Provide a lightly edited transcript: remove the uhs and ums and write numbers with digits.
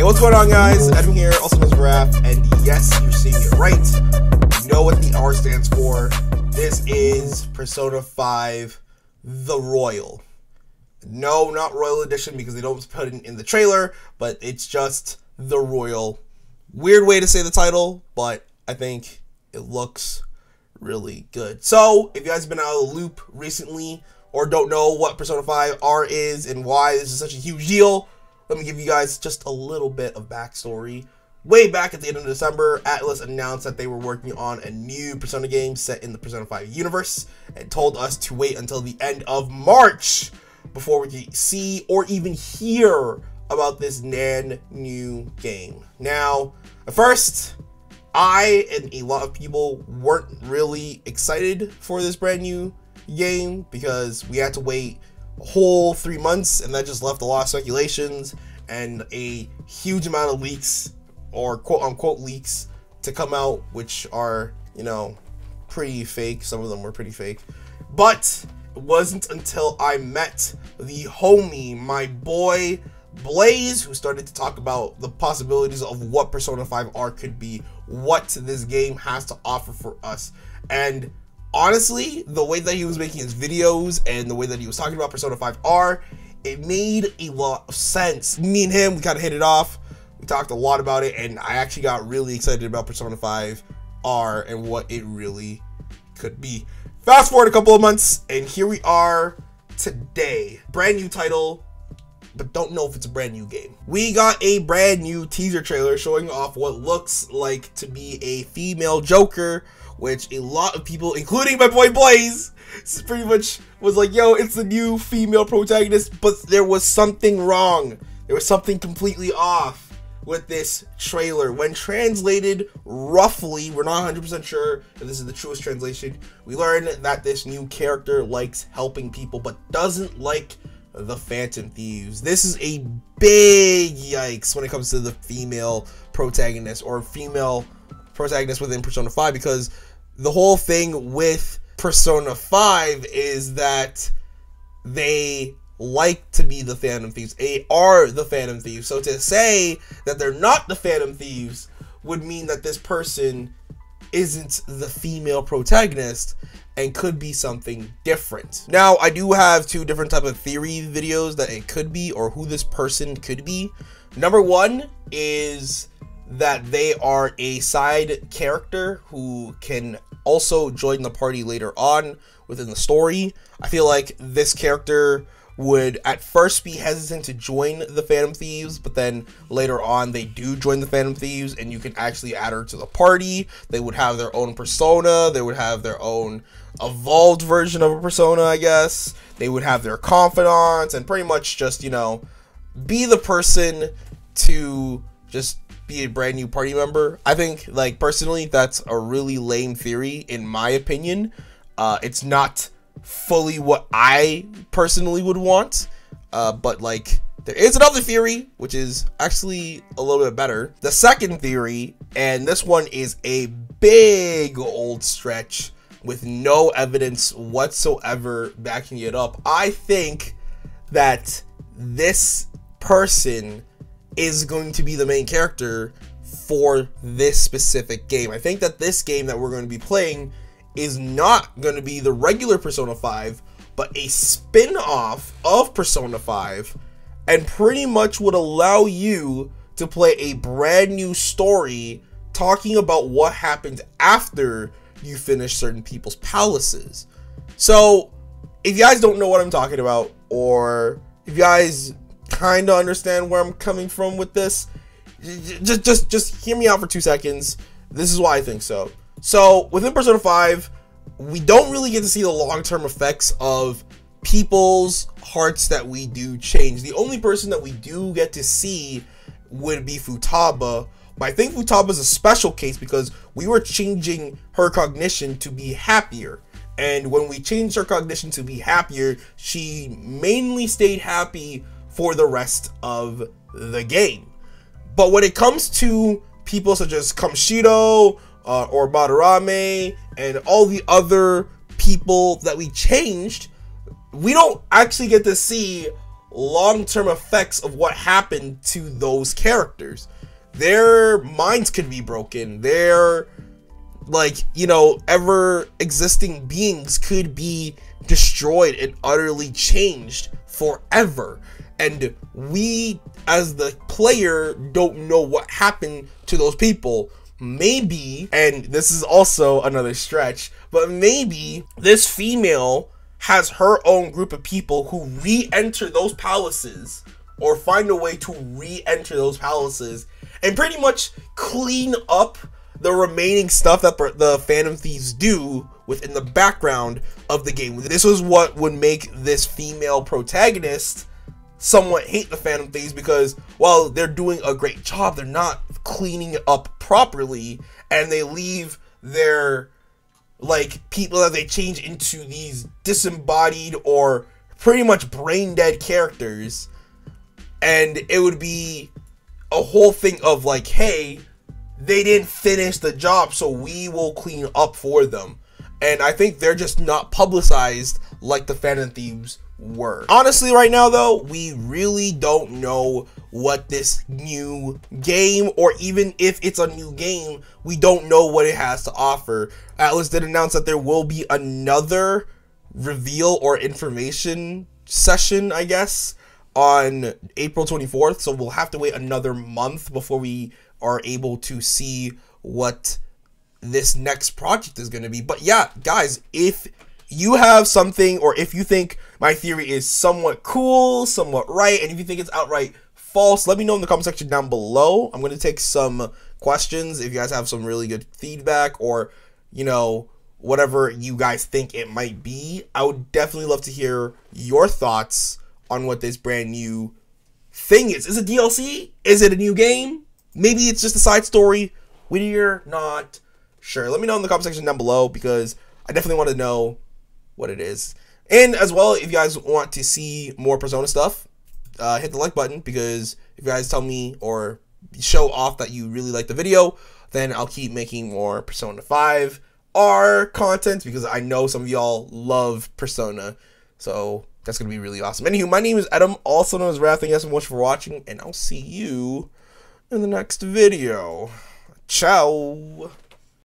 What's going on, guys? Edwin here, also known as Graph, and yes, you're seeing it right. You know what the R stands for. This is Persona 5 The Royal. No, not Royal Edition, because they don't put it in the trailer, but it's just The Royal. Weird way to say the title, but I think it looks really good. So, if you guys have been out of the loop recently, or don't know what Persona 5 R is and why this is such a huge deal, let me give you guys just a little bit of backstory. Way back at the end of December, Atlus announced that they were working on a new Persona game set in the Persona 5 universe and told us to wait until the end of March before we could see or even hear about this new game. Now, at first, I and a lot of people weren't really excited for this brand new game because we had to wait a whole 3 months, and that just left a lot of speculations and a huge amount of leaks, or quote-unquote leaks, to come out, which are, you know, pretty fake. Some of them were pretty fake. But it wasn't until I met the homie, my boy Blaze, who started to talk about the possibilities of what Persona 5 R could be, what this game has to offer for us. And honestly, the way that he was making his videos and the way that he was talking about Persona 5 R, it made a lot of sense. Me and him, we kind of hit it off. We talked a lot about it, and I actually got really excited about Persona 5 R and what it really could be. Fast forward a couple of months, and here we are today. Brand new title, but don't know if it's a brand new game. We got a brand new teaser trailer showing off what looks like to be a female Joker, which a lot of people, including my boy Blaze, pretty much was like, yo, it's the new female protagonist, but there was something wrong. There was something completely off with this trailer. When translated roughly, we're not 100% sure if this is the truest translation, we learned that this new character likes helping people, but doesn't like the Phantom Thieves. This is a big yikes when it comes to the female protagonist, or female protagonist within Persona 5, because the whole thing with Persona 5 is that they like to be the Phantom Thieves. They are the Phantom Thieves. So to say that they're not the Phantom Thieves would mean that this person isn't the female protagonist and could be something different. Now, I do have two different type of theory videos that it could be, or who this person could be. Number one is that they are a side character who can also join the party later on within the story. I feel like this character would at first be hesitant to join the Phantom Thieves, but then later on they do join the Phantom Thieves, and you can actually add her to the party. They would have their own persona. They would have their own evolved version of a persona, I guess. They would have their confidants, and pretty much just, you know, be the person to just be a brand new party member. I think, like, personally, that's a really lame theory in my opinion. It's not fully what I personally would want, but like, there is another theory which is actually a little bit better. The second theory, and this one is a big old stretch with no evidence whatsoever backing it up. I think that this person is going to be the main character for this specific game. I think that this game that we're going to be playing is not going to be the regular Persona 5, but a spin-off of Persona 5, and pretty much would allow you to play a brand new story talking about what happened after you finish certain people's palaces. So, if you guys don't know what I'm talking about, or if you guys kind of understand where I'm coming from with this, just hear me out for 2 seconds. This is why I think so. So, within Persona 5, we don't really get to see the long-term effects of people's hearts that we do change. The only person that we do get to see would be Futaba, but I think Futaba is a special case because we were changing her cognition to be happier. And when we changed her cognition to be happier, she mainly stayed happy for the rest of the game. But when it comes to people such as Kamoshida, or Madarame, and all the other people that we changed, we don't actually get to see long-term effects of what happened to those characters. Their minds could be broken. Their, like, you know, ever-existing beings could be destroyed and utterly changed forever. And we, as the player, don't know what happened to those people. Maybe, and this is also another stretch, but maybe this female has her own group of people who re-enter those palaces, or find a way to re-enter those palaces and pretty much clean up the remaining stuff that the Phantom Thieves do within the background of the game. This was what would make this female protagonist somewhat hate the Phantom Thieves, because while they're doing a great job, they're not cleaning it up properly, and they leave their, like, people that they change into these disembodied or pretty much brain dead characters. And it would be a whole thing of like, hey, they didn't finish the job, so we will clean up for them. And I think they're just not publicized like the Phantom Thieves were. Honestly, right now though, we really don't know what this new game, or even if it's a new game, we don't know what it has to offer. Atlus did announce that there will be another reveal or information session, I guess, on April 24th, so we'll have to wait another month before we are able to see what this next project is going to be. But yeah, guys, if you have something, or if you think my theory is somewhat cool, somewhat right, and if you think it's outright false, let me know in the comment section down below. I'm going to take some questions if you guys have some really good feedback, or, you know, whatever you guys think it might be. I would definitely love to hear your thoughts on what this brand new thing is. Is it DLC? Is it a new game? Maybe it's just a side story. We're not sure. Let me know in the comment section down below, because I definitely want to know what it is. And as well, if you guys want to see more Persona stuff, hit the like button, because if you guys tell me or show off that you really like the video, then I'll keep making more Persona 5 R content, because I know some of y'all love Persona. So that's going to be really awesome. Anywho, my name is Adam, also known as Raph. Thank you guys so much for watching, and I'll see you in the next video. Ciao.